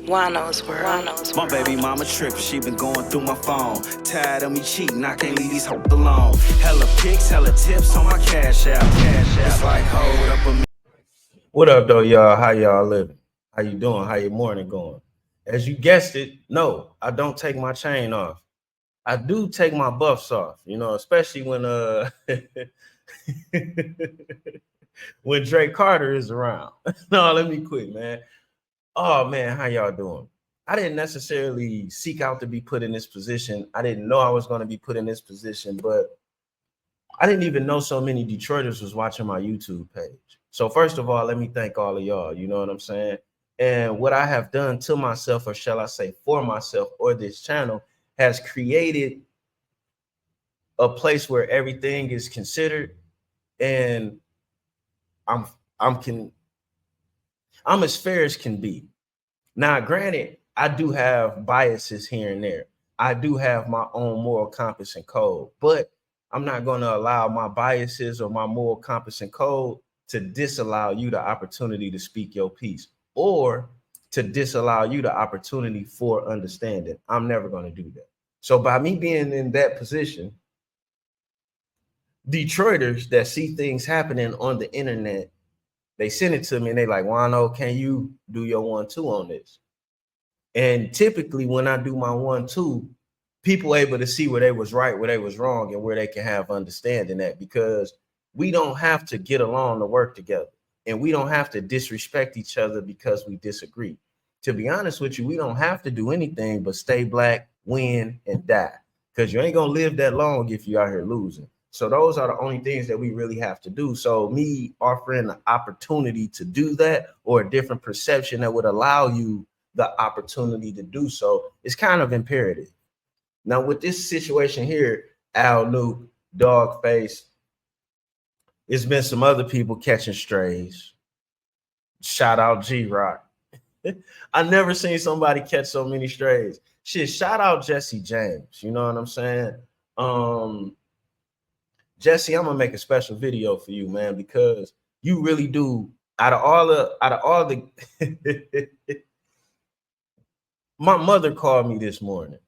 Juan-O's world. My baby mama trippin', she been going through my phone. Tired of me cheating, I can't leave these hoes alone. Hella pics, hella tips on my cash app. It's like, hold up a minute. What up, though, y'all? How y'all living? How you doing? How your morning going? As you guessed it, no, I don't take my chain off. I do take my buffs off, especially when when Drake Carter is around. No, let me quit, man. Oh man, how y'all doing? I didn't necessarily seek out to be put in this position. I didn't know I was going to be put in this position, but I didn't even know so many Detroiters was watching my YouTube page. So first of all, let me thank all of y'all. You know what I'm saying? And what I have done to myself, or shall I say for myself, or this channel, has created a place where everything is considered, and I'm as fair as can be. Now, granted, I do have biases here and there. I do have my own moral compass and code, but I'm not going to allow my biases or my moral compass and code to disallow you the opportunity to speak your piece, or to disallow you the opportunity for understanding. I'm never going to do that. So by me being in that position, Detroiters that see things happening on the internet, they send it to me and they like, Juan-O, can you do your 1-2 on this? And typically when I do my 1-2, people able to see where they was right, where they was wrong, and where they can have understanding that, because we don't have to get along to work together, and we don't have to disrespect each other because we disagree. To be honest with you, we don't have to do anything but stay black, win, and die, because you ain't gonna live that long if you out here losing. So those are the only things that we really have to do. So me offering the opportunity to do that, or a different perception that would allow you the opportunity to do so, is kind of imperative. Now with this situation here, Al Nuke, Dogface, it's been some other people catching strays. Shout out G-Rock. I never seen somebody catch so many strays. Shit, shout out Jesse James. You know what I'm saying? Jesse, I'm gonna make a special video for you, man, because you really do. Out of all the my mother called me this morning,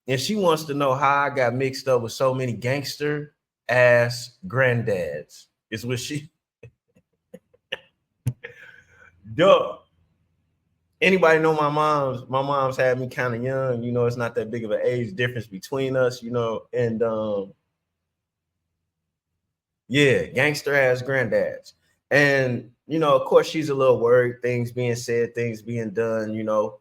and she wants to know how I got mixed up with so many gangster ass granddads. Is what she duh. Anybody know my mom's? My mom's had me kind of young, it's not that big of an age difference between us, and yeah, gangster ass granddads. And of course, she's a little worried, things being said, things being done.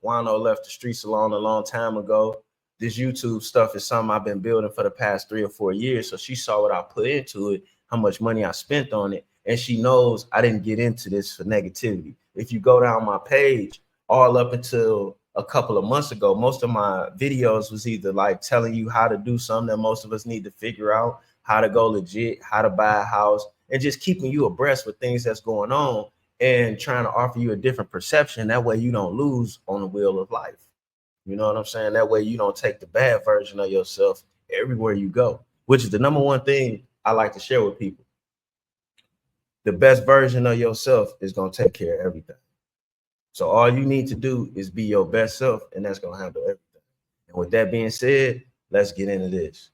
Juan-O left the streets alone a long time ago. This YouTube stuff is something I've been building for the past 3 or 4 years. So she saw what I put into it, how much money I spent on it. And she knows I didn't get into this for negativity. If you go down my page, all up until a couple of months ago, most of my videos was either like telling you how to do something that most of us need to figure out, how to go legit, how to buy a house, and just keeping you abreast with things that's going on and trying to offer you a different perception. That way you don't lose on the wheel of life. You know what I'm saying? That way you don't take the bad version of yourself everywhere you go, which is the number one thing I like to share with people. The best version of yourself is going to take care of everything. So all you need to do is be your best self, and that's going to handle everything. And with that being said, let's get into this.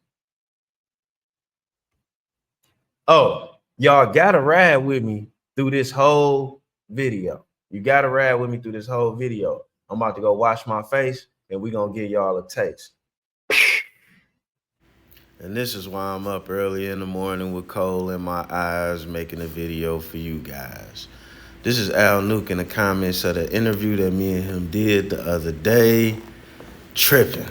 Oh, y'all got to ride with me through this whole video. You got to ride with me through this whole video. I'm about to go wash my face, and we're going to give y'all a taste. And this is why I'm up early in the morning with coal in my eyes making a video for you guys. This is Al Nuke in the comments of the interview that me and him did the other day. Tripping.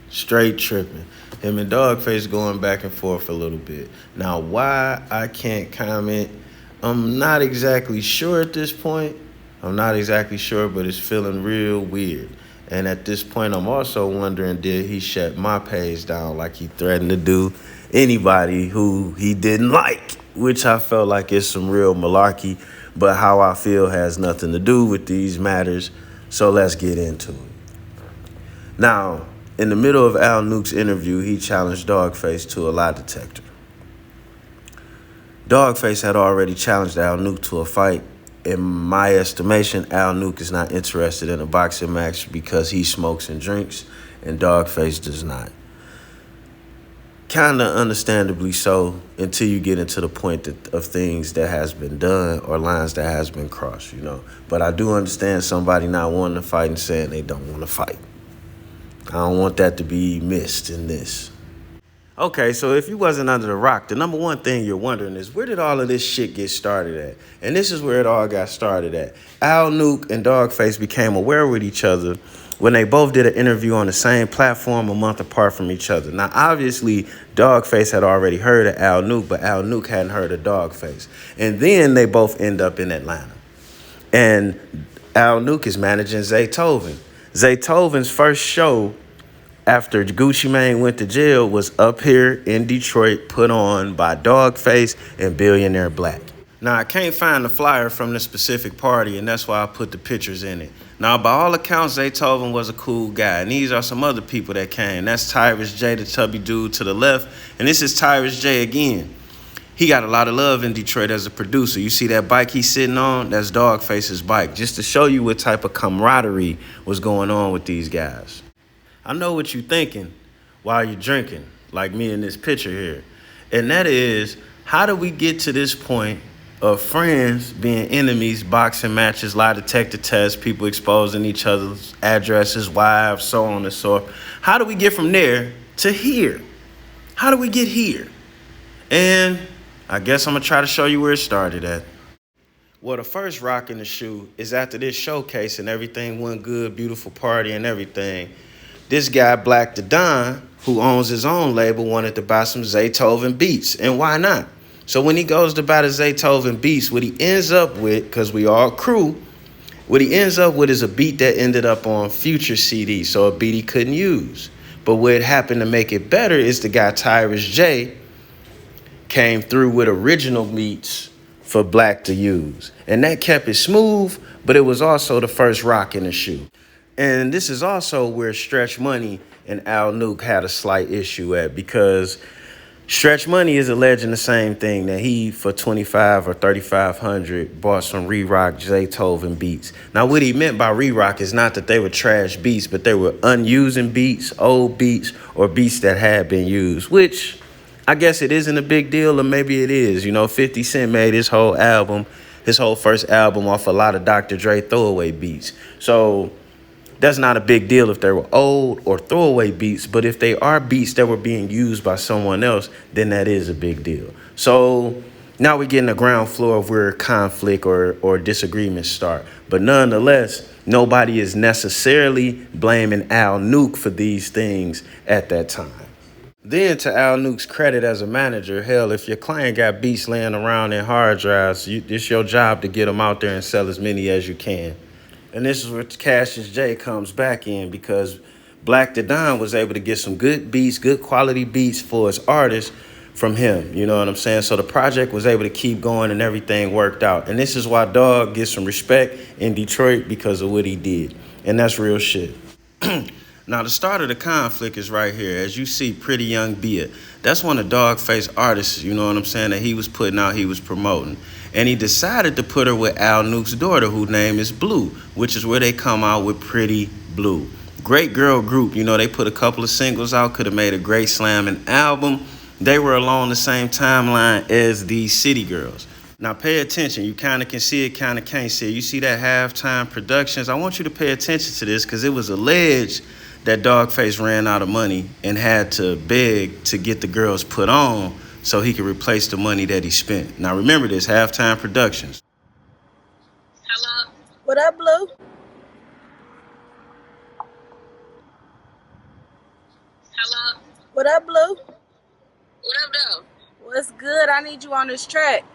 Straight tripping. Him and Dogface going back and forth a little bit. Now, why I can't comment, I'm not exactly sure at this point. I'm not exactly sure, but it's feeling real weird. And at this point, I'm also wondering, did he shut my page down like he threatened to do anybody who he didn't like? Which I felt like is some real malarkey, but how I feel has nothing to do with these matters. So let's get into it. Now, in the middle of Al Nuke's interview, he challenged Dogface to a lie detector. Dogface had already challenged Al Nuke to a fight, in my estimation, Al Nuke is not interested in a boxing match because he smokes and drinks, and Dogface does not. Kind of understandably so, until you get into the point of things that has been done or lines that has been crossed, you know. But I do understand somebody not wanting to fight and saying they don't want to fight. I don't want that to be missed in this. Okay, so if you wasn't under the rock, the number one thing you're wondering is, where did all of this shit get started at? And this is where it all got started at. Al Nuke and Dogface became aware with each other when they both did an interview on the same platform a month apart from each other. Now, obviously, Dogface had already heard of Al Nuke, but Al Nuke hadn't heard of Dogface. And then they both end up in Atlanta. And Al Nuke is managing Zaytoven. Zaytoven's first show after Gucci Mane went to jail was up here in Detroit, put on by Dogface and Billionaire Black. Now, I can't find the flyer from the specific party, and that's why I put the pictures in it. Now, by all accounts, Zaytoven was a cool guy, and these are some other people that came. That's Tyrus J, the chubby dude to the left, and this is Tyrus J again. He got a lot of love in Detroit as a producer. You see that bike he's sitting on? That's Dogface's bike, just to show you what type of camaraderie was going on with these guys. I know what you're thinking while you're drinking, like me in this picture here. And that is, how do we get to this point of friends being enemies, boxing matches, lie detector tests, people exposing each other's addresses, wives, so on and so forth? How do we get from there to here? How do we get here? And I guess I'm going to try to show you where it started at. Well, the first rock in the shoe is after this showcase and everything went good, beautiful party and everything. This guy, Black the Don, who owns his own label, wanted to buy some Zaytoven beats. And why not? So when he goes to buy the Zaytoven beats, what he ends up with, because we all crew, what he ends up with is a beat that ended up on Future CD, so a beat he couldn't use. But what happened to make it better is the guy Tyrus J came through with original beats for Black to use. And that kept it smooth, but it was also the first rock in the shoe. And this is also where Stretch Money and Al Nuke had a slight issue at, because Stretch Money is alleging the same thing, that he, for $2,500 or $3,500, bought some re-rock Zaytoven beats. Now, what he meant by re-rock is not that they were trash beats, but they were unused beats, old beats, or beats that had been used, which I guess it isn't a big deal, or maybe it is. You know, 50 Cent made his whole first album off a lot of Dr. Dre throwaway beats. So that's not a big deal if they were old or throwaway beats, but if they are beats that were being used by someone else, then that is a big deal. So now we get in the ground floor of where conflict or disagreements start. But nonetheless, nobody is necessarily blaming Al Nuke for these things at that time. Then, to Al Nuke's credit as a manager, hell, if your client got beats laying around in hard drives, it's your job to get them out there and sell as many as you can. And this is where Cassius J comes back in, because Black the Don was able to get some good beats, good quality beats for his artists from him. You know what I'm saying? So the project was able to keep going and everything worked out. And this is why Dog gets some respect in Detroit, because of what he did. And that's real shit. Now, the start of the conflict is right here. As you see, Pretty Young Bia. That's one of Dogface artists, you know what I'm saying, that he was putting out, he was promoting. And he decided to put her with Al Nuke's daughter, whose name is Blue, which is where they come out with Pretty Blue. Great girl group. You know, they put a couple of singles out, could have made a great slamming album. They were along the same timeline as these City Girls. Now, pay attention. You kind of can see it, kind of can't see it. You see that Halftime Productions? I want you to pay attention to this, because it was alleged that Dogface ran out of money and had to beg to get the girls put on so he could replace the money that he spent. Now, remember this, Halftime Productions. Hello? What up, Blue? Hello? What up, Blue? What up, though? What's good? I need you on this track.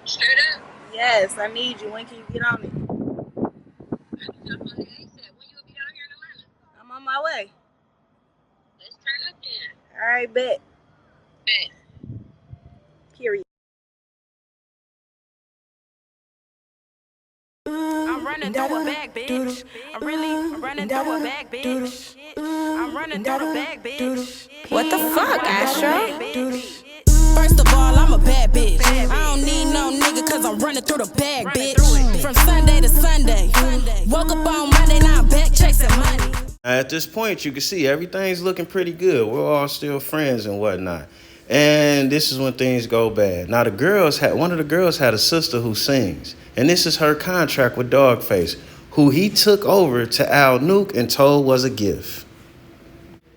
Straight up? Yes, I need you. When can you get on it? I can jump on the ASAP. When you will be out here in Atlanta? I'm on my way. Let's turn up then. All right, bet. Bet. Period. I'm running through a bag, bitch. I'm running through a bag, bitch. I'm running through a bag, bitch. What the fuck, Astro? First of all, I'm a bad bitch. I don't need no nigga cause I'm running through the bag, bitch. From Sunday to Sunday. Woke up on Monday, now I'm back chasing money. At this point, you can see everything's looking pretty good. We're all still friends and whatnot. And this is when things go bad. Now, one of the girls had a sister who sings. And this is her contract with Dogface, who he took over to Al Nuke and told was a gift.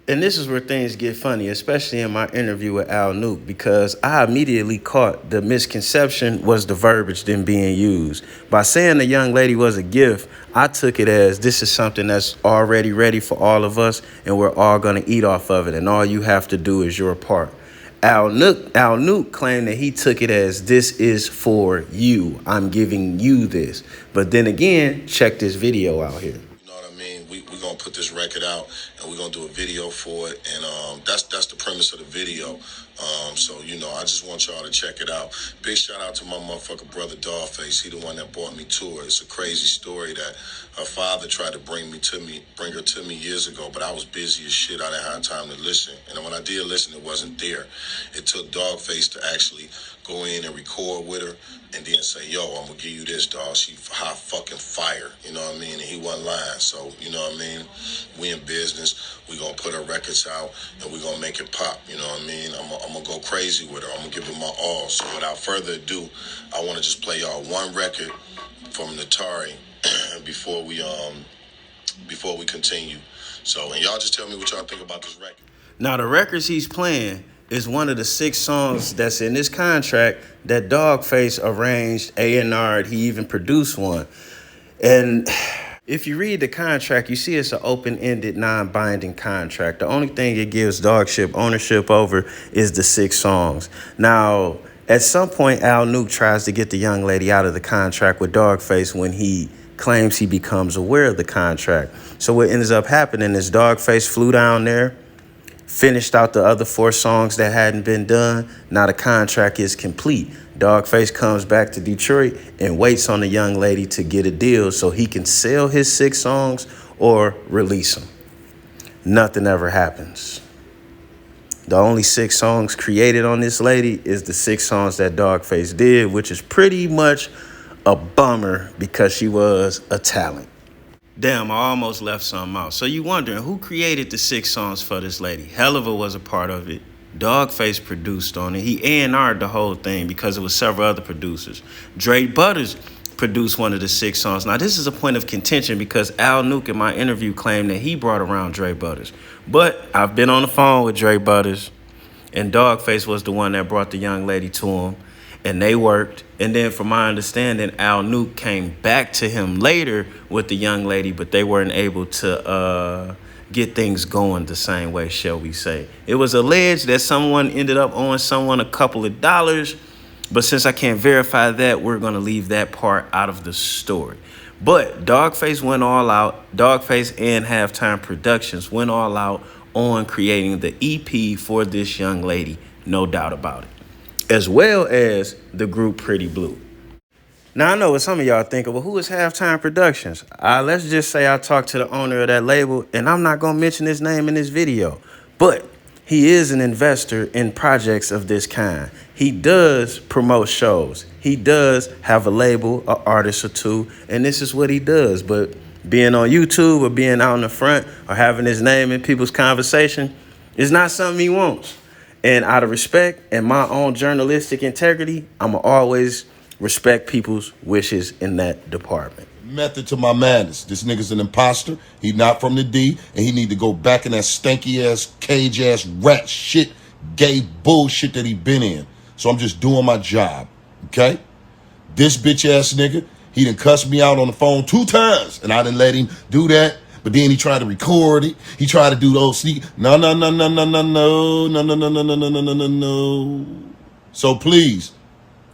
And this is where things get funny, especially in my interview with Al Nuke, because I immediately caught the misconception was the verbiage then being used. By saying the young lady was a gift, I took it as this is something that's already ready for all of us, and we're all going to eat off of it, and all you have to do is your part. Al Nuke claimed that he took it as this is for you. I'm giving you this. But then again, check this video out here. We're going to put this record out and we're going to do a video for it. And that's the premise of the video. So, I just want y'all to check it out. Big shout out to my motherfucking brother Dogface. He the one that brought me to her. It's a crazy story that her father tried to bring her to me years ago, but I was busy as shit. I didn't have time to listen. And when I did listen, it wasn't there. It took Dogface to actually go in and record with her and then say, yo, I'm going to give you this, dog. She hot fucking fire. You know what I mean? And he wasn't lying. So, you know what I mean? We in business. We going to put her records out and we going to make it pop. You know what I mean? I'm going to go crazy with her. I'm going to give her my all. So without further ado, I want to just play y'all one record from Natari before we continue. So, and y'all just tell me what y'all think about this record. Now, the records he's playing is one of the 6 songs that's in this contract that Dogface arranged, A&R'd. He even produced one. And if you read the contract, you see it's an open-ended, non-binding contract. The only thing it gives Dogship ownership over is the 6 songs. Now, at some point, Al Nuke tries to get the young lady out of the contract with Dogface when he claims he becomes aware of the contract. So what ends up happening is Dogface flew down there, finished out the other 4 songs that hadn't been done. Now the contract is complete. Dogface comes back to Detroit and waits on the young lady to get a deal so he can sell his 6 songs or release them. Nothing ever happens. The only 6 songs created on this lady is the 6 songs that Dogface did, which is pretty much a bummer because she was a talent. Damn, I almost left something out. So you wondering who created the 6 songs for this lady? Helluva was a part of it. Dogface produced on it. He A&R'd the whole thing because it was several other producers. Dre Butters produced one of the 6 songs. Now, this is a point of contention because Al Nuke in my interview claimed that he brought around Dre Butters. But I've been on the phone with Dre Butters, and Dogface was the one that brought the young lady to him. And they worked. And then from my understanding, Al Nuke came back to him later with the young lady, but they weren't able to get things going the same way, shall we say. It was alleged that someone ended up owing someone a couple of dollars, but since I can't verify that, we're going to leave that part out of the story. But Dogface went all out. Dogface and Halftime Productions went all out on creating the EP for this young lady, no doubt about it, as well as the group Pretty Blue. Now, I know what some of y'all thinking, well, who is Halftime Productions? Let's just say I talked to the owner of that label, and I'm not going to mention his name in this video, but he is an investor in projects of this kind. He does promote shows. He does have a label, an artist or two, and this is what he does. But being on YouTube or being out in the front or having his name in people's conversation is not something he wants. And out of respect and my own journalistic integrity, I'm going to always respect people's wishes in that department. Method to my madness. This nigga's an imposter. He not from the D, and he need to go back in that stanky-ass, cage-ass, rat shit, gay bullshit that he been in. So I'm just doing my job, okay? This bitch-ass nigga, he done cussed me out on the phone 2 times, and I didn't let him do that. But then he tried to record it. He tried to do those sneak. No. So please,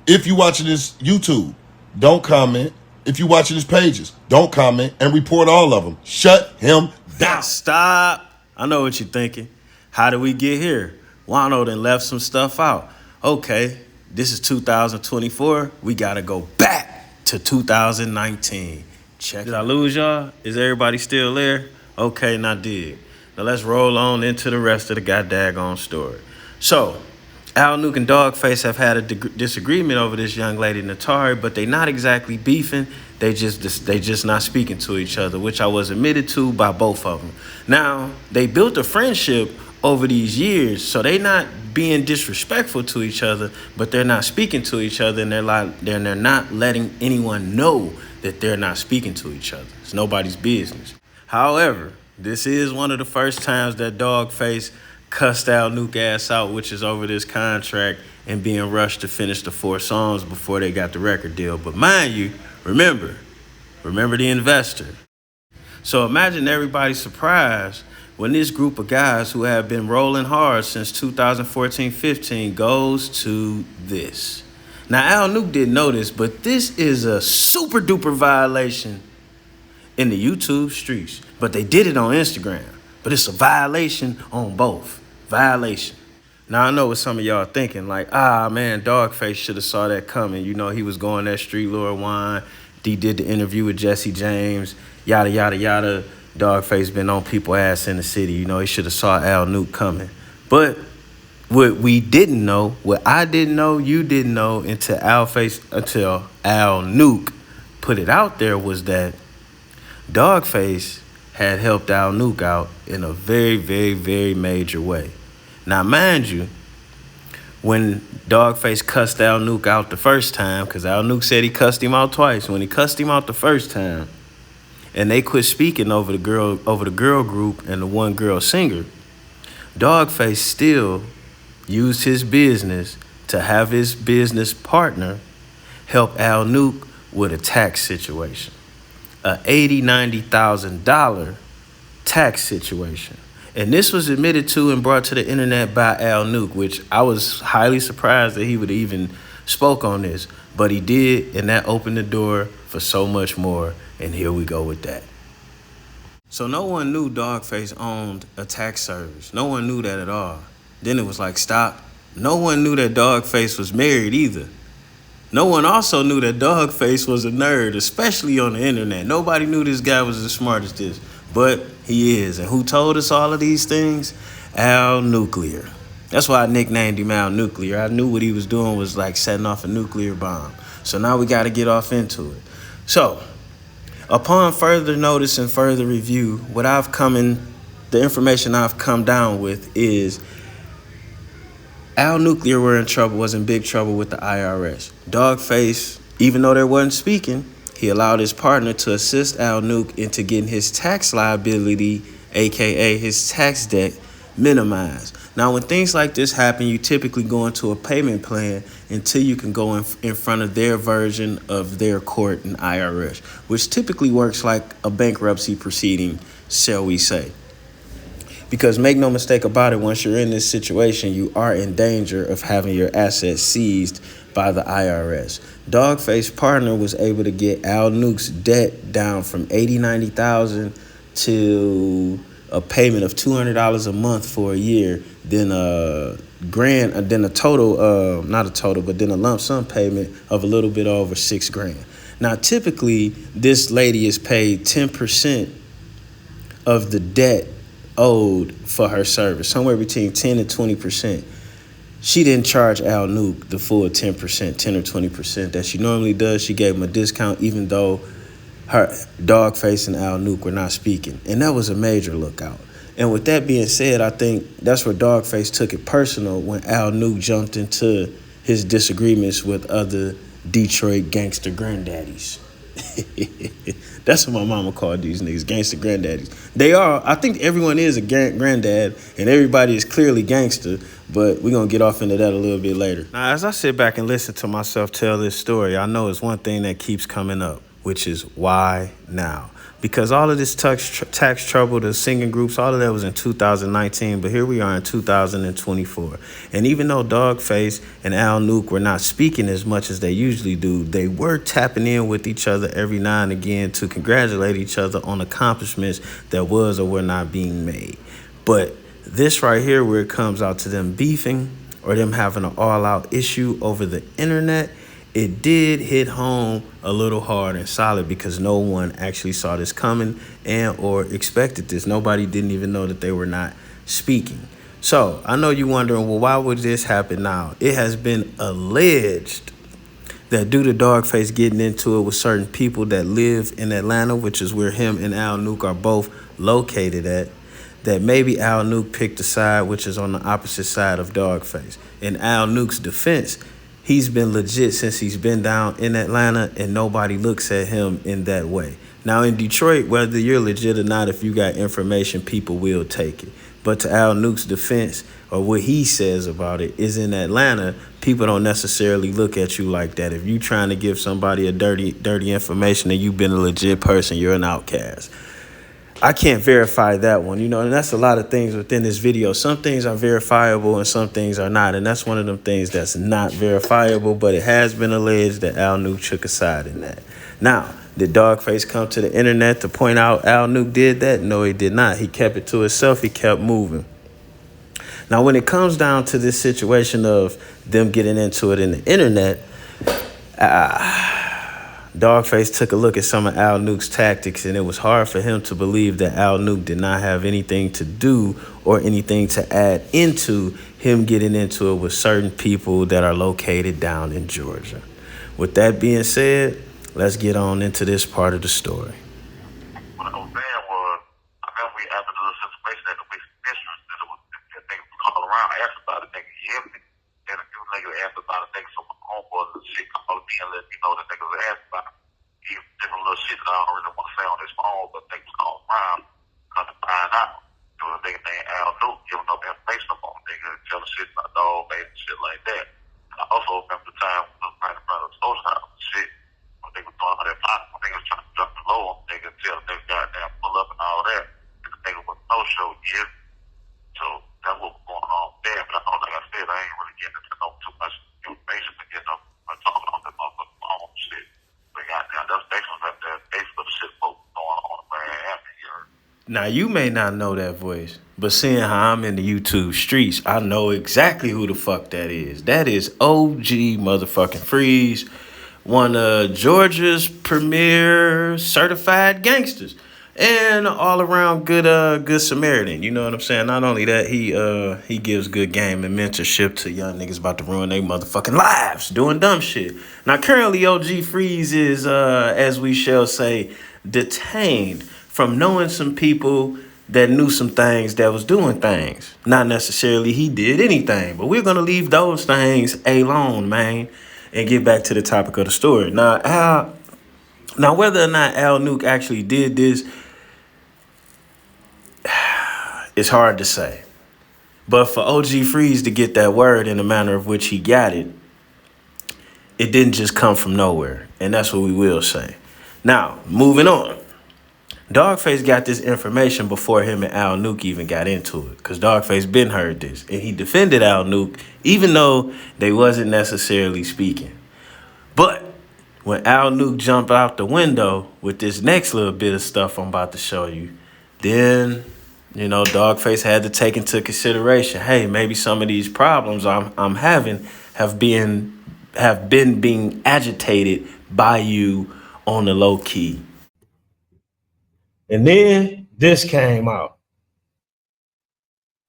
if you watching this YouTube, don't comment. If you watching his pages, don't comment and report all of them. Shut him down. Stop. I know what you're thinking. How did we get here? Juan-O done left some stuff out. Okay, this is 2024. We got to go back to 2019. Check. Did I lose y'all? Is everybody still there? Okay, now dig. Now let's roll on into the rest of the goddamn story. So, Al Nuke and Dogface have had a disagreement over this young lady, Natari, but they not exactly beefing. They just not speaking to each other, which I was admitted to by both of them. Now, they built a friendship over these years, so they not being disrespectful to each other, but they're not speaking to each other, and they're not letting anyone know that they're not speaking to each other. It's nobody's business. However, this is one of the first times that Dogface cussed Al Nuke ass out, which is over this contract and being rushed to finish the 4 songs before they got the record deal. But mind you, remember the investor. So imagine everybody's surprise when this group of guys who have been rolling hard since 2014-15 goes to this. Now, Al Nuke didn't know this, but this is a super duper violation in the YouTube streets. But they did it on Instagram. But it's a violation on both. Violation. Now, I know what some of y'all thinking, like, man, Dogface should have saw that coming. You know, he was going that street Lord wine. He did the interview with Jesse James, yada, yada, yada. Dogface been on people's ass in the city. You know, he should have saw Al Nuke coming. But what we didn't know, what I didn't know, you didn't know until Al Nuke put it out there was that Dogface had helped Al Nuke out in a very, very, very major way. Now, mind you, when Dogface cussed Al Nuke out the first time, because Al Nuke said he cussed him out twice. When he cussed him out the first time, and they quit speaking over the girl group and the one girl singer, Dogface still used his business to have his business partner help Al Nuke with a tax situation. A $80,000-$90,000 tax situation. And this was admitted to and brought to the internet by Al Nuke, which I was highly surprised that he would even spoke on this. But he did, and that opened the door for so much more. And here we go with that. So no one knew Dogface owned a tax service. No one knew that at all. Then it was like, stop. No one knew that Dogface was married either. No one also knew that Dogface was a nerd, especially on the internet. Nobody knew this guy was as smart as this, but he is. And who told us all of these things? Al Nuclear. That's why I nicknamed him Al Nuclear. I knew what he was doing was like setting off a nuclear bomb. So now we got to get off into it. So upon further notice and further review, the information I've come down with is Al Nuclear was in big trouble with the IRS. Dogface, even though they wasn't speaking, he allowed his partner to assist Al Nuke into getting his tax liability, aka his tax debt, minimized. Now, when things like this happen, you typically go into a payment plan until you can go in front of their version of their court and IRS, which typically works like a bankruptcy proceeding, shall we say. Because make no mistake about it, once you're in this situation, you are in danger of having your assets seized by the IRS. Dogface's partner was able to get Al Nuke's debt down from $80,000-$90,000 to a payment of $200 a month for a year, then a lump sum payment of a little bit over $6,000. Now, typically, this lady is paid 10% of the debt owed for her service, somewhere between 10 and 20%. She didn't charge Al Nuke the full 10%, 10 or 20% that she normally does. She gave him a discount, even though her Dogface and Al Nuke were not speaking. And that was a major lookout. And with that being said, I think that's where Dogface took it personal when Al Nuke jumped into his disagreements with other Detroit gangster granddaddies. That's what my mama called these niggas, gangster granddaddies. They are. I think everyone is a granddad, and everybody is clearly gangster, but we're going to get off into that a little bit later. Now, as I sit back and listen to myself tell this story, I know it's one thing that keeps coming up, which is why now? Because all of this tax trouble, the singing groups, all of that was in 2019, but here we are in 2024. And even though Dogface and Al Nuke were not speaking as much as they usually do, they were tapping in with each other every now and again to congratulate each other on accomplishments that was or were not being made. But this right here, where it comes out to them beefing or them having an all-out issue over the internet, it did hit home a little hard and solid because no one actually saw this coming and or expected this. Nobody didn't even know that they were not speaking. So I know you're wondering, well, why would this happen now? It has been alleged that due to Dogface getting into it with certain people that live in Atlanta, which is where him and Al Nuke are both located at, that maybe Al Nuke picked a side which is on the opposite side of Dogface. In Al Nuke's defense, he's been legit since he's been down in Atlanta, and nobody looks at him in that way. Now in Detroit, whether you're legit or not, if you got information, people will take it. But to Al Nuke's defense, or what he says about it, is in Atlanta, people don't necessarily look at you like that. If you trying to give somebody a dirty information and you've been a legit person, you're an outcast. I can't verify that one, you know, and that's a lot of things within this video. Some things are verifiable and some things are not, and that's one of them things that's not verifiable, but it has been alleged that Al Nuke took a side in that. Now, did Dogface come to the internet to point out Al Nuke did that? No, he did not. He kept it to himself. He kept moving. Now, when it comes down to this situation of them getting into it in the internet, Dogface took a look at some of Al Nuke's tactics, and it was hard for him to believe that Al Nuke did not have anything to do or anything to add into him getting into it with certain people that are located down in Georgia. With that being said, let's get on into this part of the story. What I was saying was, I remember we after the little situation at the West Mistress, that it was that niggas was calling around, asked about it, nigga, you hear me? And a few niggas asked about it, niggas, so my homeboys and shit called me and let me know that niggas was asked about it. Even different little shit that I don't really want to say on this phone, but niggas called around, come to find out. There was a nigga named Al Nuke giving up information up on niggas, telling shit about dog face and shit like that. And I also remember the time when I was right in front of the social house and shit. When niggas was doing that pot, when niggas trying to drop the low on niggas, tell niggas goddamn pull up and all that. And the nigga was no show, yeah. So that's what was going on there. But I know, like I said, I ain't really getting into no too much information to get up and talking on that motherfucking phone and shit. But goddamn, that's basically like that basically the shit folks going on around after here. Now, you may not know that voice, but seeing how I'm in the YouTube streets, I know exactly who the fuck that is. That is OG motherfucking Freeze, one of Georgia's premier certified gangsters, and all around good Samaritan. You know what I'm saying? Not only that, he gives good game and mentorship to young niggas about to ruin their motherfucking lives doing dumb shit. Now, currently, OG Freeze is, as we shall say, detained from knowing some people that knew some things that was doing things. Not necessarily he did anything, but we're gonna leave those things alone, man, and get back to the topic of the story. Now, whether or not Al Nuke actually did this, it's hard to say. But for OG Freeze to get that word in the manner of which he got it, it didn't just come from nowhere, and that's what we will say. Now, moving on. Dogface got this information before him and Al Nuke even got into it, because Dogface been heard this, and he defended Al Nuke, even though they wasn't necessarily speaking. But when Al Nuke jumped out the window with this next little bit of stuff I'm about to show you, then, you know, Dogface had to take into consideration, hey, maybe some of these problems I'm having have been being agitated by you on the low key. And then this came out.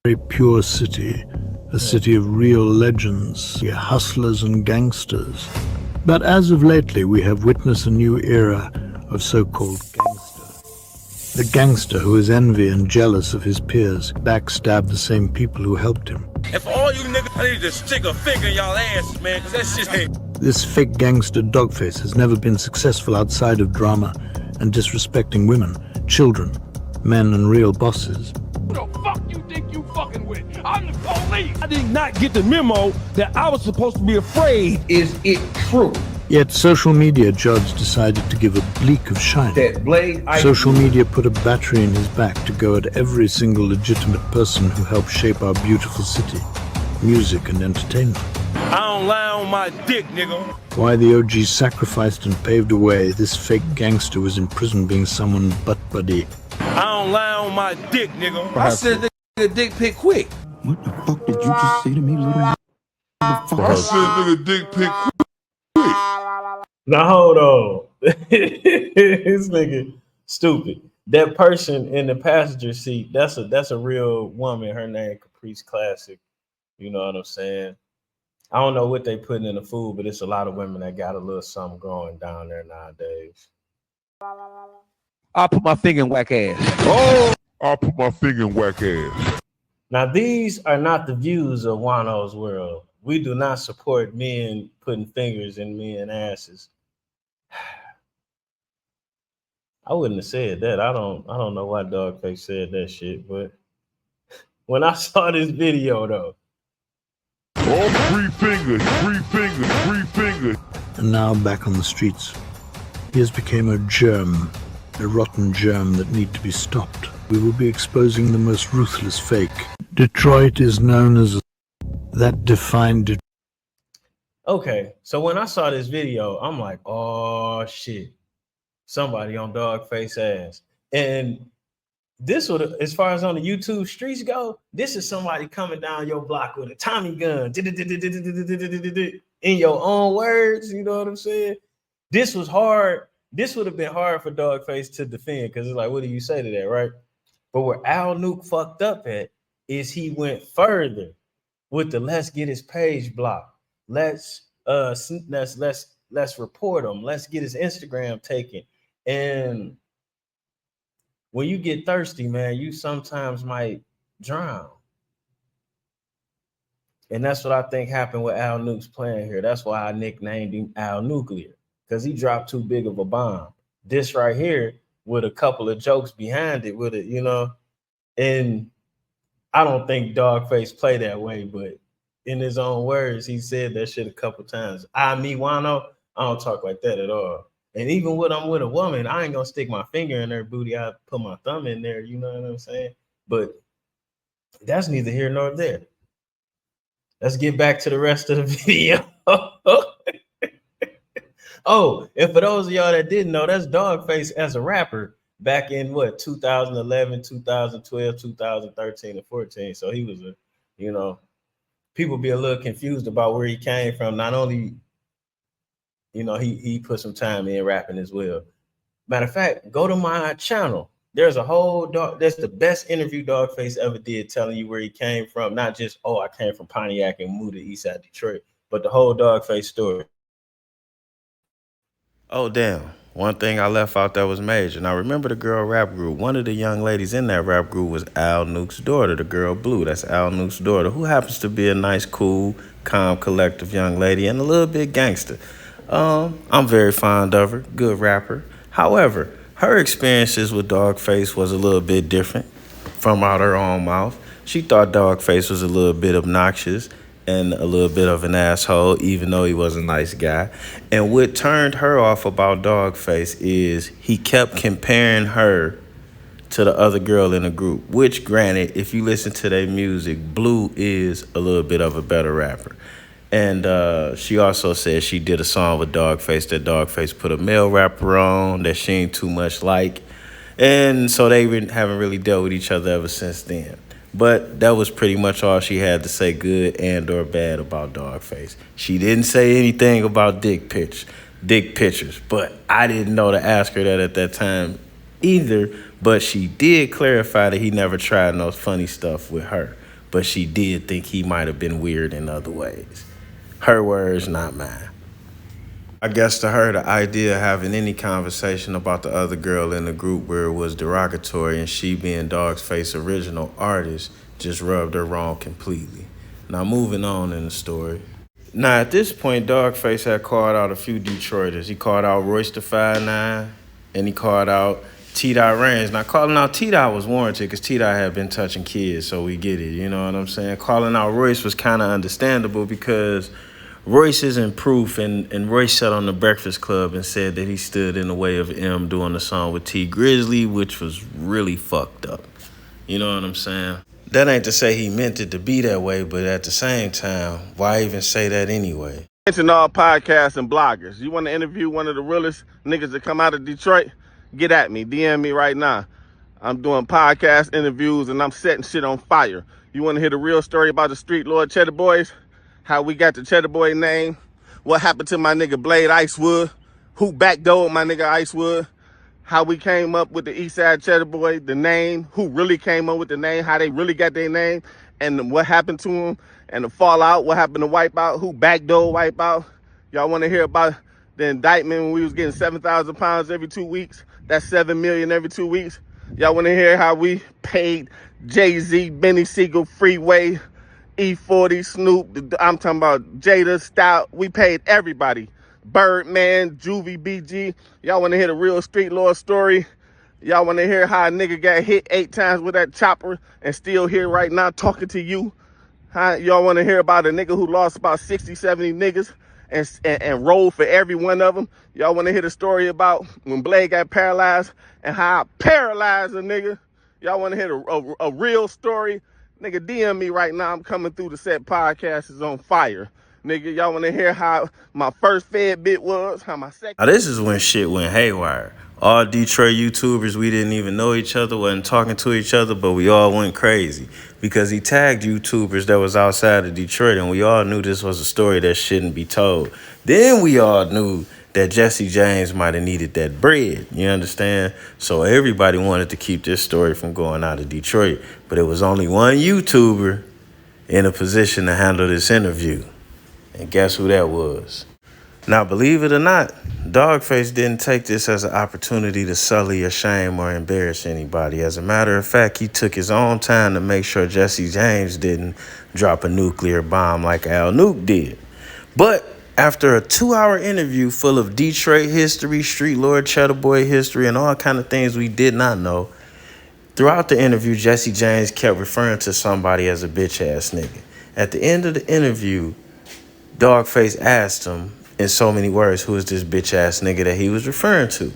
Very pure city, a city of real legends, hustlers and gangsters. But as of lately, we have witnessed a new era of so-called gangster. The gangster who is envy and jealous of his peers, backstab the same people who helped him. And for all you niggas, I need to stick a finger in y'all asses, man, because that shit ain't... This fake gangster Dogface has never been successful outside of drama and disrespecting women, children, men, and real bosses. Who the fuck you think you fucking with? I'm the police! I did not get the memo that I was supposed to be afraid. Is it true Yet social media judge decided to give a bleak of shine. that Blade... Social media put a battery in his back to go at every single legitimate person who helped shape our beautiful city, music and entertainment. I don't lie on my dick, nigga. Why the OG sacrificed and paved a way, this fake gangster was in prison being someone's butt buddy. I don't lie on my dick, nigga. I said the dick pic quick. What the fuck did you just say to me, little motherfucker? I said nigga dick pic quick. Now hold on. This nigga stupid. That person in the passenger seat, that's a real woman. Her name Caprice Classic. You know what I'm saying? I don't know what they putting in the food, but it's a lot of women that got a little something growing down there nowadays. I'll put my finger in whack ass. Oh, I'll put my finger in whack ass. Now, these are not the views of Juan-O's world. We do not support men putting fingers in men's asses. I wouldn't have said that. I don't know why Dogface said that shit, but when I saw this video though. Oh, 3 fingers, 3 fingers, 3 fingers. And now back on the streets. He has become a germ, a rotten germ that need to be stopped. We will be exposing the most ruthless fake. Detroit is known as that defined. Okay, so when I saw this video, I'm like, oh shit, somebody on Dogface ass. And this would, as far as on the YouTube streets go, this is somebody coming down your block with a Tommy gun, in your own words. You know what I'm saying? This was hard. This would have been hard for Dogface to defend because it's like, what do you say to that, right? But where Al Nuke fucked up at is he went further with the let's get his page blocked. Let's report him. Let's get his Instagram taken. And when you get thirsty, man, you sometimes might drown. And that's what I think happened with Al Nuke's plan here. That's why I nicknamed him Al Nuclear, because he dropped too big of a bomb. This right here with a couple of jokes behind it with it, you know. And I don't think Dogface play that way, but in his own words, he said that shit a couple times. Me, Juan-O, I don't talk like that at all. And even when I'm with a woman, I ain't gonna stick my finger in her booty. I put my thumb in there, you know what I'm saying? But that's neither here nor there. Let's get back to the rest of the video. Oh, and for those of y'all that didn't know, that's Dogface as a rapper back in what, 2011, 2012, 2013, and 14. So he was people be a little confused about where he came from. Not only, he put some time in rapping as well. Matter of fact, go to my channel. There's that's the best interview Dogface ever did, telling you where he came from. Not just, I came from Pontiac and moved to Eastside Detroit, but the whole Dogface story. Oh, damn. One thing I left out that was major. Now, remember the girl rap group. One of the young ladies in that rap group was Al Nuke's daughter, the girl Blue. That's Al Nuke's daughter, who happens to be a nice, cool, calm, collective young lady and a little bit gangster. I'm very fond of her. Good rapper. However, her experiences with Dogface was a little bit different from out her own mouth. She thought Dogface was a little bit obnoxious and a little bit of an asshole, even though he was a nice guy. And what turned her off about Dogface is he kept comparing her to the other girl in the group, which, granted, if you listen to their music, Blue is a little bit of a better rapper. And she also said she did a song with Dogface that Dogface put a male rapper on that she ain't too much like. And so they haven't really dealt with each other ever since then. But that was pretty much all she had to say good and or bad about Dogface. She didn't say anything about dick pictures, but I didn't know to ask her that at that time either. But she did clarify that he never tried no funny stuff with her. But she did think he might have been weird in other ways. Her words, not mine. I guess to her, the idea of having any conversation about the other girl in the group where it was derogatory and she being Dogface's original artist just rubbed her wrong completely. Now, moving on in the story. Now, at this point, Dogface had called out a few Detroiters. He called out Royce the 5'9", and he called out T-Dot Reigns. Now, calling out T-Dot was warranted because T-Dot had been touching kids, so we get it, you know what I'm saying? Calling out Royce was kind of understandable because Royce isn't proof, and Royce sat on the Breakfast Club and said that he stood in the way of M doing the song with T Grizzly, which was really fucked up. You know what I'm saying? That ain't to say he meant it to be that way, but at the same time, why even say that anyway? Attention all podcasts and bloggers. You want to interview one of the realest niggas that come out of Detroit? Get at me. DM me right now. I'm doing podcast interviews and I'm setting shit on fire. You want to hear the real story about the Street Lord Cheddar Boys? How we got the Cheddar Boy name? What happened to my nigga Blade Icewood? Who backdoored my nigga Icewood? How we came up with the Eastside Cheddar Boy, the name, who really came up with the name, how they really got their name, and what happened to him and the fallout, what happened to Wipeout, who backdoor Wipeout. Y'all want to hear about the indictment when we was getting 7,000 pounds every 2 weeks? That's 7 million every 2 weeks. Y'all want to hear how we paid Jay-Z, Benny Siegel, Freeway, E40, Snoop, I'm talking about Jada, Stout. We paid everybody. Birdman, Juvie, BG. Y'all want to hear the real street lord story? Y'all want to hear how a nigga got hit 8 times with that chopper and still here right now talking to you? Y'all want to hear about a nigga who lost about 60, 70 niggas and rolled for every one of them? Y'all want to hear the story about when Blade got paralyzed and how I paralyzed a nigga? Y'all want to hear a real story? Nigga, DM me right now. I'm coming through the set. Podcast is on fire. Nigga, y'all want to hear how my first Fed bit was? How my second... Now, this is when shit went haywire. All Detroit YouTubers, we didn't even know each other, wasn't talking to each other, but we all went crazy because he tagged YouTubers that was outside of Detroit, and we all knew this was a story that shouldn't be told. Then we all knew that Jesse James might have needed that bread, you understand? So everybody wanted to keep this story from going out of Detroit, but it was only one YouTuber in a position to handle this interview. And guess who that was? Now, believe it or not, Dogface didn't take this as an opportunity to sully or shame or embarrass anybody. As a matter of fact, he took his own time to make sure Jesse James didn't drop a nuclear bomb like Al Nuke did. But after a 2-hour interview full of Detroit history, Street Lord, Cheddar Boy history, and all kind of things we did not know, throughout the interview, Jesse James kept referring to somebody as a bitch-ass nigga. At the end of the interview, Dogface asked him in so many words, who is this bitch-ass nigga that he was referring to?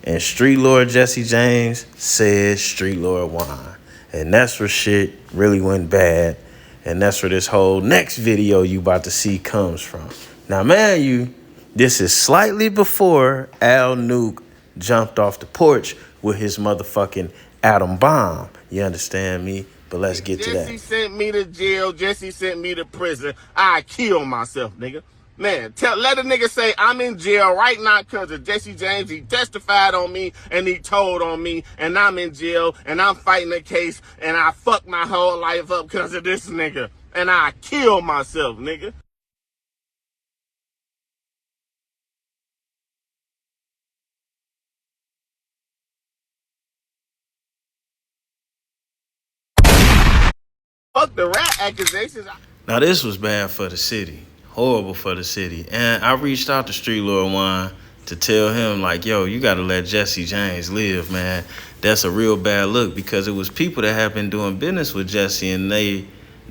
And Street Lord Jesse James said Street Lord Juan. And that's where shit really went bad. And that's where this whole next video you about to see comes from. Now, man, this is slightly before Al Nuke jumped off the porch with his motherfucking atom bomb. You understand me? But let's get to that. Jesse sent me to jail. Jesse sent me to prison. I killed myself, nigga. Man, let a nigga say I'm in jail right now because of Jesse James. He testified on me and he told on me, and I'm in jail and I'm fighting a case and I fucked my whole life up because of this nigga. And I killed myself, nigga. Fuck the rat accusations. Now, this was bad for the city. Horrible for the city. And I reached out to Street Lord Juan to tell him, like, yo, you got to let Jesse James live, man. That's a real bad look because it was people that have been doing business with Jesse, and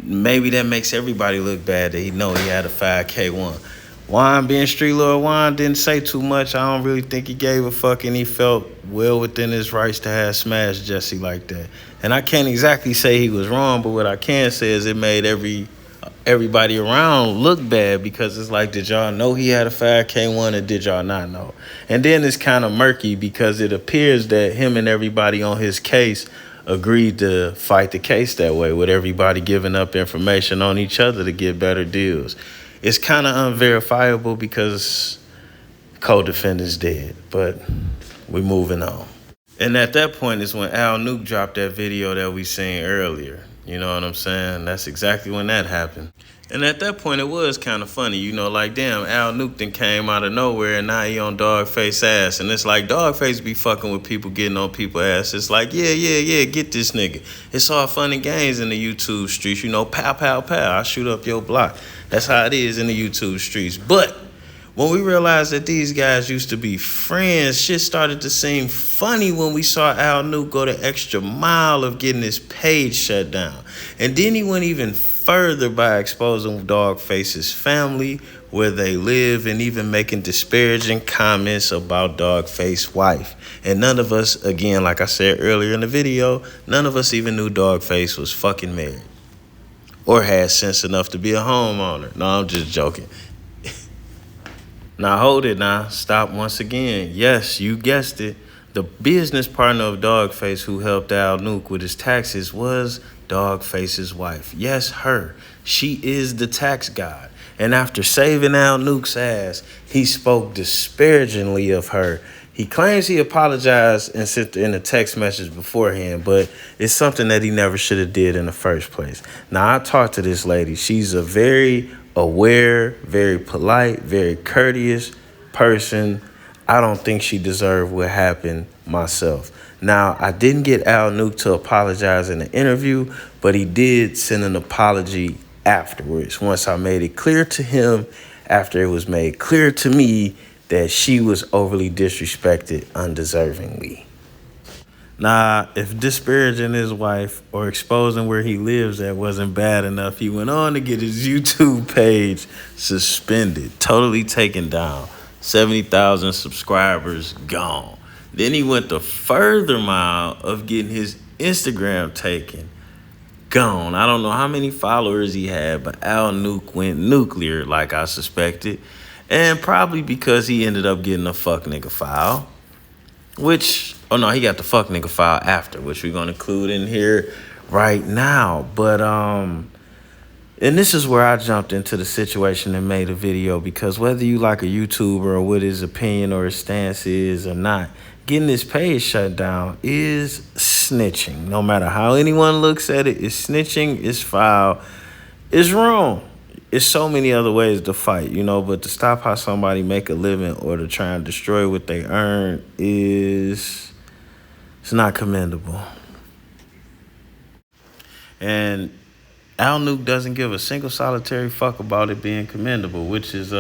maybe that makes everybody look bad that he know he had a 5K1. Juan, being Street Lord Juan, didn't say too much. I don't really think he gave a fuck, and he felt well within his rights to have smashed Jesse like that. And I can't exactly say he was wrong, but what I can say is it made everybody around look bad because it's like, did y'all know he had a 5K1 or did y'all not know? And then it's kind of murky because it appears that him and everybody on his case agreed to fight the case that way, with everybody giving up information on each other to get better deals. It's kind of unverifiable because co-defendant's dead, but we're moving on. And at that point is when Al Nuke dropped that video that we seen earlier. You know what I'm saying? That's exactly when that happened. And at that point, it was kind of funny, you know, like, damn, Al Nuke then came out of nowhere and now he on Dogface ass. And it's like, Dogface be fucking with people, getting on people's ass. It's like, yeah, get this nigga. It's all fun and games in the YouTube streets, you know, pow, pow, pow. I shoot up your block. That's how it is in the YouTube streets. But when we realized that these guys used to be friends, shit started to seem funny when we saw Al Nuke go the extra mile of getting his page shut down. And then he went even further by exposing Dogface's family, where they live, and even making disparaging comments about Dogface's wife. And none of us, again, like I said earlier in the video, none of us even knew Dogface was fucking married or had sense enough to be a homeowner. No, I'm just joking. Now, hold it now. Stop once again. Yes, you guessed it. The business partner of Dogface who helped Al Nuke with his taxes was Dogface's wife. Yes, her. She is the tax god. And after saving Al Nuke's ass, he spoke disparagingly of her. He claims he apologized and sent in a text message beforehand, but it's something that he never should have did in the first place. Now, I talked to this lady. She's a very aware, very polite, very courteous person. I don't think she deserved what happened myself. Now, I didn't get Al Nuke to apologize in the interview, but he did send an apology afterwards. Once I made it clear to him, after it was made clear to me that she was overly disrespected undeservingly. Nah, if disparaging his wife or exposing where he lives at wasn't bad enough, he went on to get his YouTube page suspended, totally taken down. 70,000 subscribers gone. Then he went the further mile of getting his Instagram taken. Gone. I don't know how many followers he had, but Al Nuke went nuclear like I suspected. And probably because he ended up getting a fuck nigga file. Which, oh no, he got the fuck nigga file after, which we're gonna include in here right now. But and this is where I jumped into the situation and made a video, because whether you like a YouTuber or what his opinion or his stance is or not, getting his page shut down is snitching. No matter how anyone looks at it, it's snitching, it's foul, it's wrong. It's so many other ways to fight, you know, but to stop how somebody make a living or to try and destroy what they earn it's not commendable. And Al Nuke doesn't give a single solitary fuck about it being commendable, which is,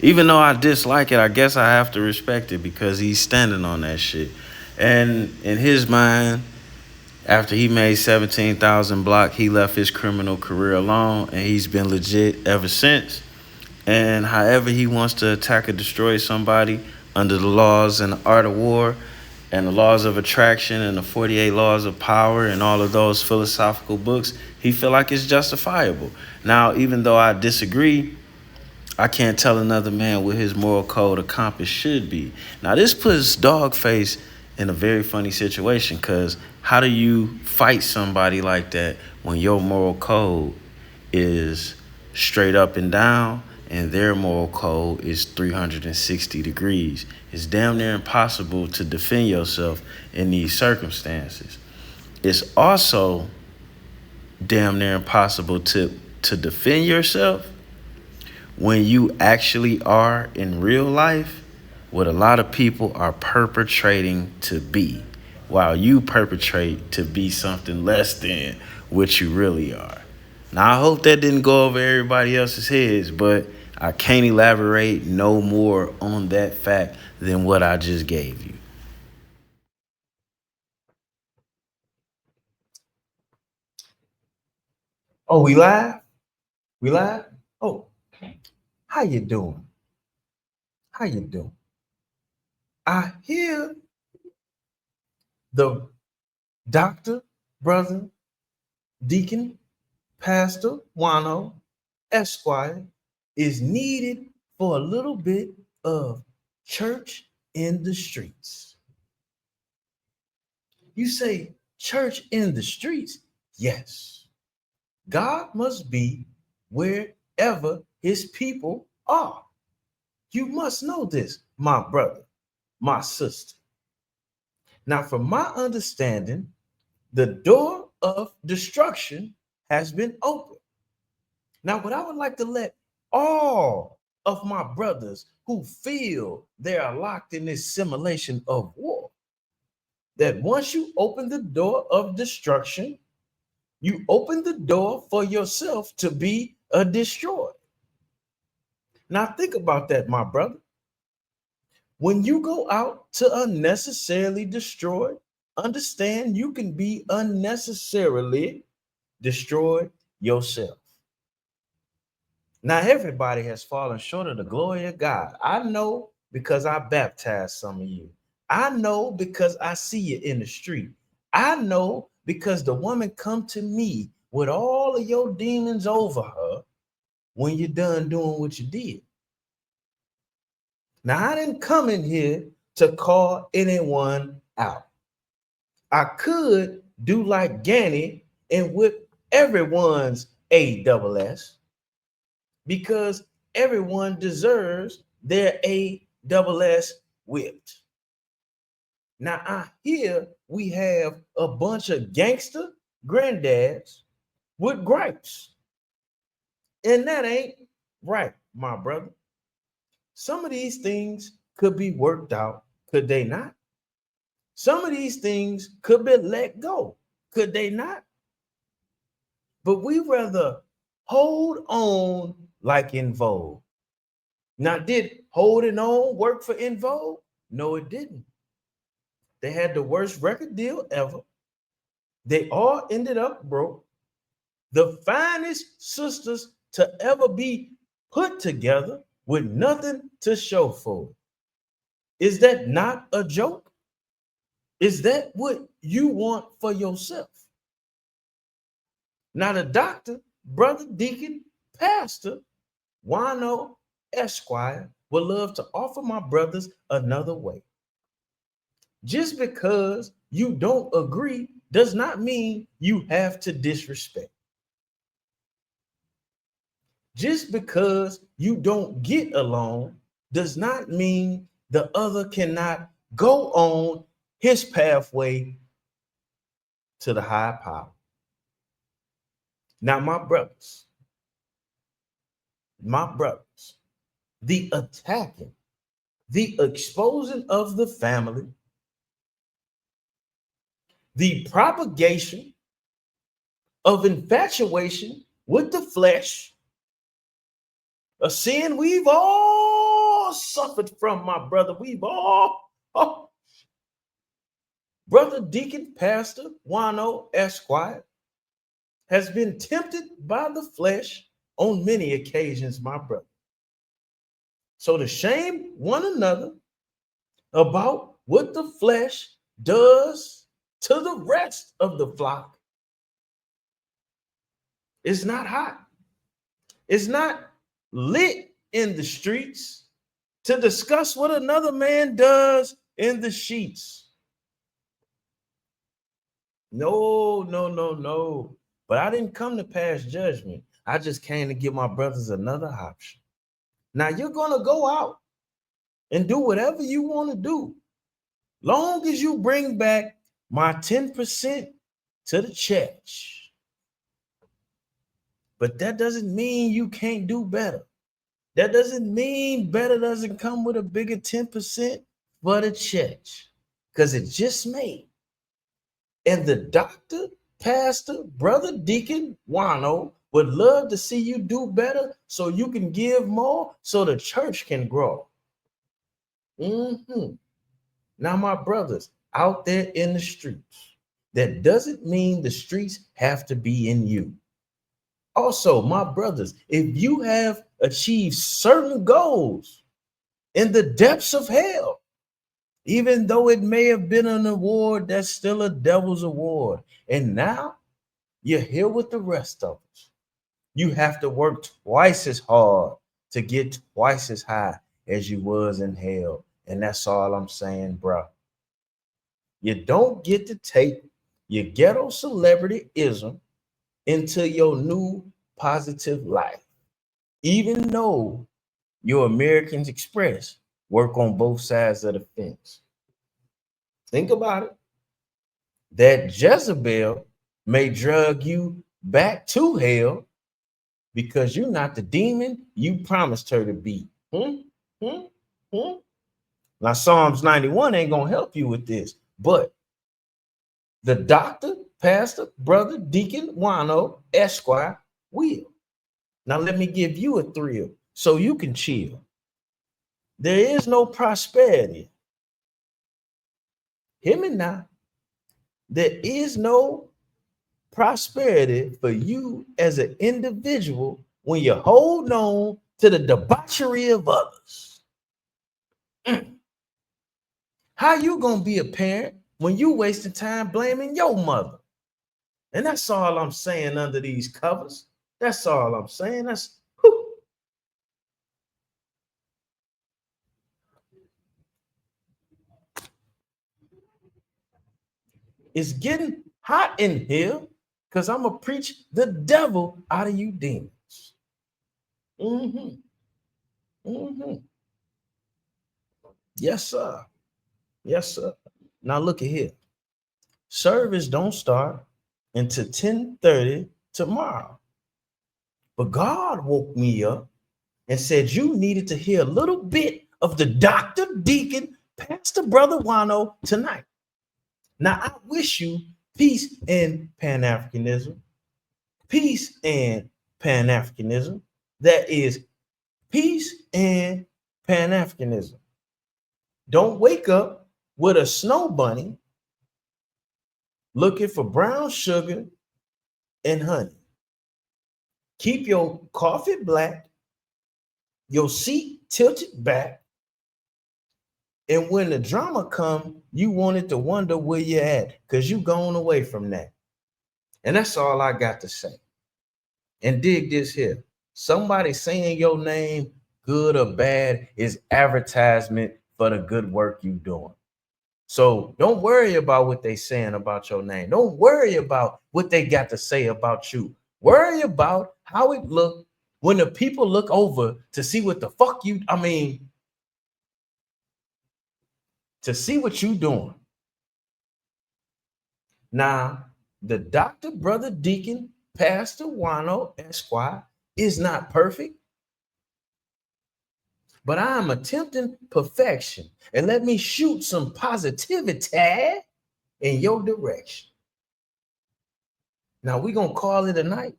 even though I dislike it, I guess I have to respect it because he's standing on that shit. And in his mind, after he made 17,000 block, he left his criminal career alone, and he's been legit ever since. And however he wants to attack or destroy somebody under the laws and the art of war and the laws of attraction and the 48 laws of power and all of those philosophical books, he feel like it's justifiable. Now, even though I disagree, I can't tell another man what his moral code of compass should be. Now, this puts Dogface in a very funny situation, because how do you fight somebody like that when your moral code is straight up and down and their moral code is 360 degrees? It's damn near impossible to defend yourself in these circumstances. It's also damn near impossible to defend yourself when you actually are in real life what a lot of people are perpetrating to be, while you perpetrate to be something less than what you really are. Now, I hope that didn't go over everybody else's heads, but I can't elaborate no more on that fact than what I just gave you. Oh, we live? We live? Oh, how you doing? How you doing? I hear the doctor, brother, deacon, pastor, Juan-O, Esquire, is needed for a little bit of church in the streets. You say church in the streets? Yes. God must be wherever his people are. You must know this, my brother, my sister. Now, from my understanding, the door of destruction has been opened. Now, what I would like to let all of my brothers who feel they are locked in this simulation of war, that once you open the door of destruction, you open the door for yourself to be destroyed. Now, think about that, my brother. When you go out to unnecessarily destroy, understand you can be unnecessarily destroyed yourself. Now, everybody has fallen short of the glory of God. I know because I baptized some of you. I know because I see you in the street. I know because the woman come to me with all of your demons over her when you're done doing what you did. Now, I didn't come in here to call anyone out. I could do like Ganny and whip everyone's ASS, because everyone deserves their ASS whipped. Now, I hear we have a bunch of gangster granddads with gripes. And that ain't right, my brother. Some of these things could be worked out, could they not? Some of these things could be let go, could they not? But we rather hold on like In Vogue. Now, did holding on work for In Vogue? No, it didn't. They had the worst record deal ever. They all ended up broke. The finest sisters to ever be put together with nothing to show for it. Is that not a joke? Is that what you want for yourself? Now, the doctor, brother, deacon, pastor, Juan-O, Esquire, would love to offer my brothers another way. Just because you don't agree does not mean you have to disrespect. Just because you don't get along does not mean the other cannot go on his pathway to the higher power. Now, my brothers, the attacking, the exposing of the family, the propagation of infatuation with the flesh, a sin we've all suffered from, my brother. We've all, brother, deacon, pastor, Juan-O, Esquire, has been tempted by the flesh on many occasions, my brother. So to shame one another about what the flesh does to the rest of the flock is not hot. It's not lit in the streets to discuss what another man does in the sheets. No, no, no, no. But I didn't come to pass judgment. I just came to give my brothers another option. Now you're going to go out and do whatever you want to do, long as you bring back my 10% to the church. But that doesn't mean you can't do better. That doesn't mean better doesn't come with a bigger 10% for the church, because it just may. And the doctor, pastor, brother, deacon, Juan-O would love to see you do better so you can give more so the church can grow. Now, my brothers out there in the streets, that doesn't mean the streets have to be in you. Also, my brothers, if you have achieved certain goals in the depths of hell, even though it may have been an award, that's still a devil's award. And now you're here with the rest of us. You have to work twice as hard to get twice as high as you was in hell. And that's all I'm saying, bro. You don't get to take your ghetto celebrityism into your new positive life, even though your American Express work on both sides of the fence. Think about it. That Jezebel may drug you back to hell because you're not the demon you promised her to be. Now, Psalms 91 ain't going to help you with this, but the doctor, pastor, brother, deacon, Juan-O, Esquire will. Now, let me give you a thrill so you can chill. There is no prosperity. Hear me now. There is no prosperity for you as an individual when you hold on to the debauchery of others. How you gonna be a parent when you wasting time blaming your mother? And that's all I'm saying under these covers. That's all I'm saying. It's getting hot in here because I'm going to preach the devil out of you demons. Yes, sir. Yes, sir. Now look at here. Service don't start until 10:30 tomorrow. But God woke me up and said you needed to hear a little bit of the Dr. Deacon, Pastor Brother Juan-O tonight. Now I wish you peace and Pan-Africanism. Peace and Pan-Africanism. That is peace and Pan-Africanism. Don't wake up with a snow bunny looking for brown sugar and honey. Keep your coffee black, your seat tilted back, and when the drama come, you wanted to wonder where you're at because you gone away from that. And that's all I got to say. And dig this here. Somebody saying your name, good or bad, is advertisement for the good work you doing. So don't worry about what they saying about your name. Don't worry about what they got to say about you. Worry about how it look when the people look over to see what the fuck to see what you doing. Now, the Dr. Brother Deacon, Pastor Juan-O Esquire is not perfect, but I am attempting perfection. And let me shoot some positivity in your direction. Now, we're going to call it a night,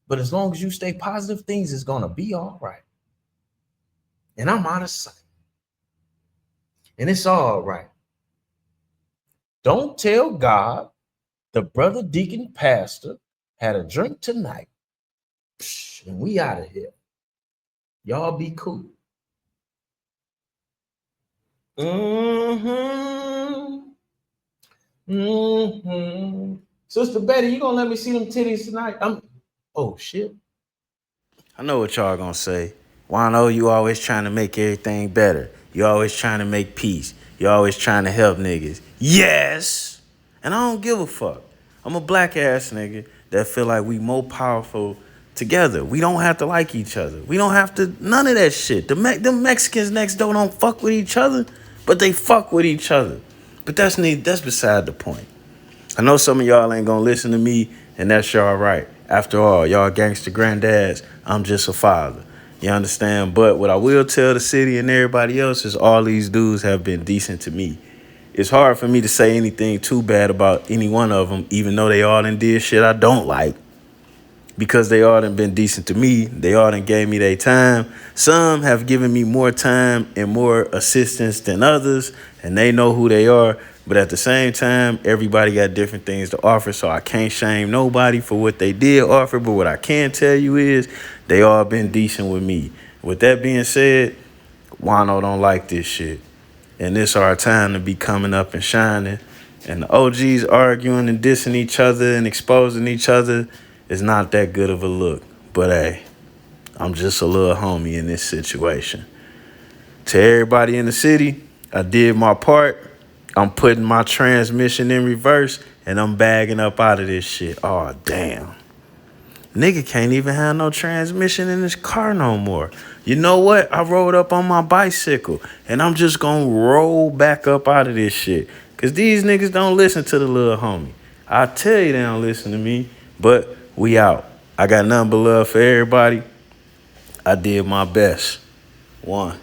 but as long as you stay positive, things is going to be all right. And I'm out of sight. And it's all right. Don't tell God the Brother Deacon Pastor had a drink tonight. And we out of here. Y'all be cool. Sister Betty, you gonna let me see them titties tonight? Oh shit. I know what y'all gonna say. Juan-O, you always trying to make everything better. You always trying to make peace. You always trying to help niggas. Yes. And I don't give a fuck. I'm a black ass nigga that feel like we more powerful together. We don't have to like each other. We don't have to, none of that shit. Them Mexicans next door don't fuck with each other, but they fuck with each other. But that's beside the point. I know some of y'all ain't gonna listen to me, and that's y'all right. After all, y'all gangster granddads, I'm just a father. You understand? But what I will tell the city and everybody else is all these dudes have been decent to me. It's hard for me to say anything too bad about any one of them, even though they all done did shit I don't like. Because they all done been decent to me. They all done gave me their time. Some have given me more time and more assistance than others, and they know who they are. But at the same time, everybody got different things to offer, so I can't shame nobody for what they did offer. But what I can tell you is they all been decent with me. With that being said, Juan-O don't like this shit. And this our time to be coming up and shining. And the OGs arguing and dissing each other and exposing each other is not that good of a look. But hey, I'm just a little homie in this situation. To everybody in the city, I did my part. I'm putting my transmission in reverse and I'm bagging up out of this shit. Oh, damn. Nigga can't even have no transmission in his car no more. You know what? I rode up on my bicycle and I'm just gonna roll back up out of this shit. Cause these niggas don't listen to the little homie. I tell you they don't listen to me, but we out. I got nothing but love for everybody. I did my best. One.